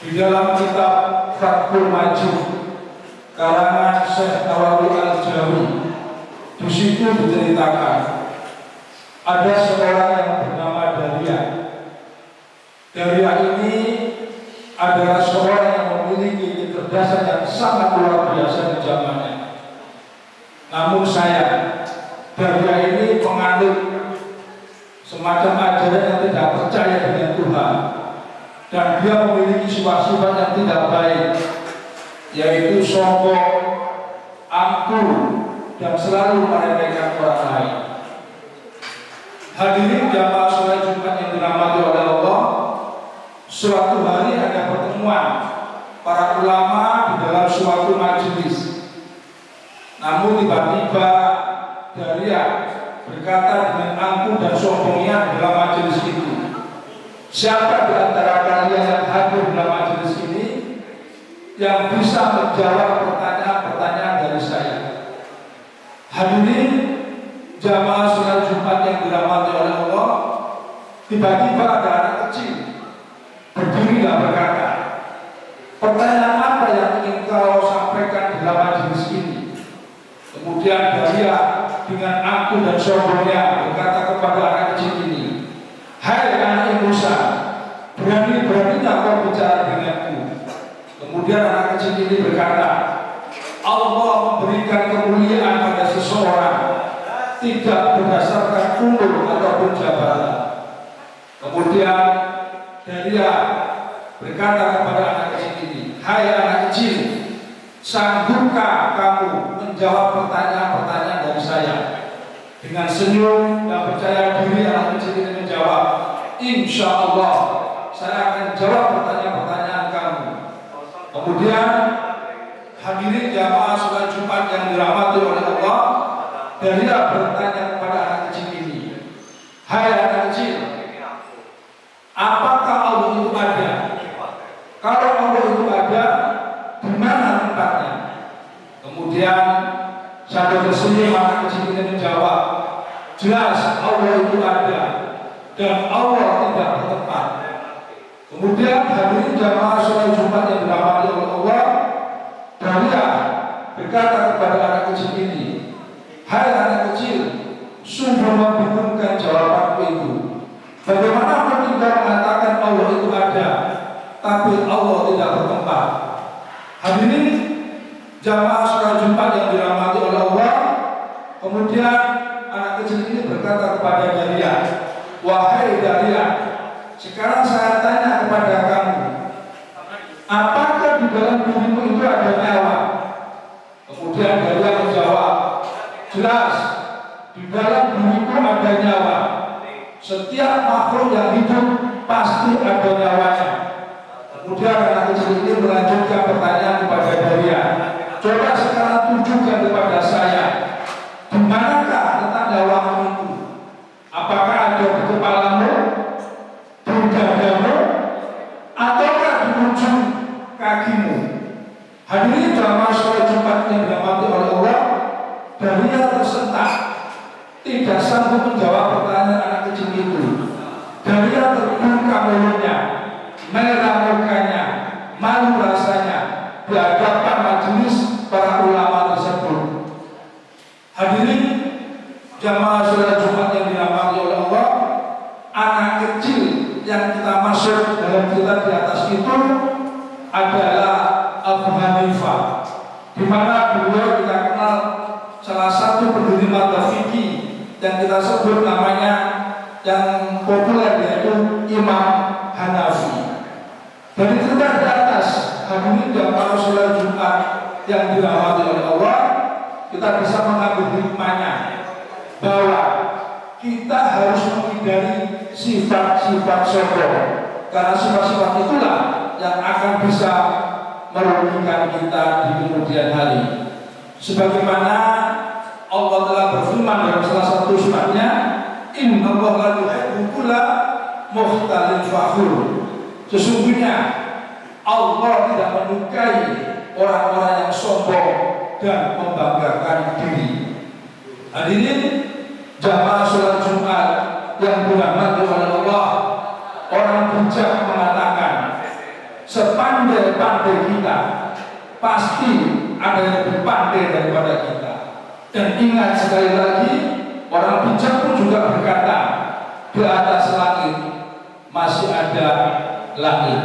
Di dalam kitab Fathul Majid karangan Syekh Nawawi Al-Jawi, di situ diceritakan ada seorang yang bernama Daria. Daria ini adalah seorang yang memiliki kecerdasan yang sangat luar biasa di zamannya. Namun sayang, Daria ini penganut semacam ajaran yang tidak percaya dengan Tuhan, dan dia memiliki sifat-sifat yang tidak baik, yaitu sombong, angkuh, dan selalu meremehkan orang lain. Hadirin jamaah sholat Jumat yang dirahmati oleh Allah, suatu hari ada pertemuan para ulama di dalam suatu majelis. Namun tiba-tiba Daria berkata dengan angkuh dan sombongnya dalam majelis itu, "Siapa di antara kalian yang hadir dalam majelis ini yang bisa menjawab pertanyaan-pertanyaan dari saya?" Hadirin jamaah sholat Jumat yang dirahmati oleh Allah, tiba-tiba ada anak kecil berdiri dan berkata, "Pertanyaan apa yang ingin kau sampaikan di dalam majelis ini?" Kemudian Daria dengan angkuh dan sombongnya berkata kepada anak kecil ini, "Hai anak Musa, berani-beraninya kau bicara denganku?" Kemudian anak kecil ini berkata, "Allah memberikan kemuliaan pada seseorang tidak berdasarkan umur ataupun jabatan." Kemudian Daria berkata kepada anak kecil ini, "Hai anak kecil, sanggupkah kamu menjawab pertanyaan-pertanyaan dari saya?" Dengan senyum dan percaya diri anak kecil ini menjawab, "Insya Allah saya akan jawab pertanyaan-pertanyaan kamu." Kemudian hadirin jamaah sholat Jumat yang dirahmati oleh Allah, Daria bertanya kepada anak kecil ini, "Hai anak kecil, apakah Allah itu ada? Kalau Allah itu ada, di mana tempatnya?" Kemudian sambil tersenyum anak kecil ini menjawab, "Jelas Allah itu ada dan Allah tidak bertempat." Kemudian hadirin jamaah sholat Jumat yang dirahmati oleh Allah, Daria berkata kepada anak kecil ini, "Hai anak kecil, sungguh membingungkan jawabanku itu. Bagaimana mungkin kau mengatakan Allah itu ada, tapi Allah tidak bertempat?" Hadirin jamaah sholat Jumat yang dirahmati oleh Allah, kemudian anak kecil ini berkata kepada Daria, "Wahai Daria, sekarang saya tanya kepada kamu, apakah di dalam dirimu itu ada nyawa?" Kemudian Daria menjawab, "Jelas, di dalam diriku ada nyawa. Setiap makhluk yang hidup pasti ada nyawanya." Kemudian anak kecil ini melanjutkan pertanyaan kepada Daria, "Coba sekarang tunjukkan kepada saya, di manakah letak nyawamu itu? Apakah ada di kepalamu, di dadamu, ataukah di ujung kakimu?" Hadirin jamaah sholat Jumat yang dirahmati oleh Allah, Daria tersentak, tidak sanggup menjawab pertanyaan anak kecil itu. Daria terbuka mulutnya, merah mukanya, malu rasanya di hadapan majelis para ulama tersebut. Hadirin jamaah sholat Jumat yang dirahmati oleh Allah, anak kecil yang kita masuk dalam cerita di atas itu adalah Abu Hanifah, di mana beliau kita kenal salah satu pendiri mazhab fikih yang kita sebut namanya yang populer, yaitu Imam Hanafi. Dari cerita di atas, hadirin jamaah sholat Jumat yang dirahmati oleh Allah, kita bisa mengambil hikmahnya bahwa kita harus menghindari sifat-sifat sombong, karena sifat-sifat itulah yang akan bisa merugikan kita di kemudian hari. Sebagaimana Allah telah berfirman dalam salah satu suratnya, "Innallaha la yuhibbu kulla mukhtalin fakhur." Sesungguhnya Allah tidak menyukai orang-orang yang sombong dan membanggakan diri. Hadirin jamaah sholat Jumat yang dirahmati oleh Allah, orang bijak mengatakan, sepanjang sepandai-pandai kita, pasti ada yang lebih pandai daripada kita. Dan ingat sekali lagi, orang bijak pun juga berkata, di atas langit masih ada langit.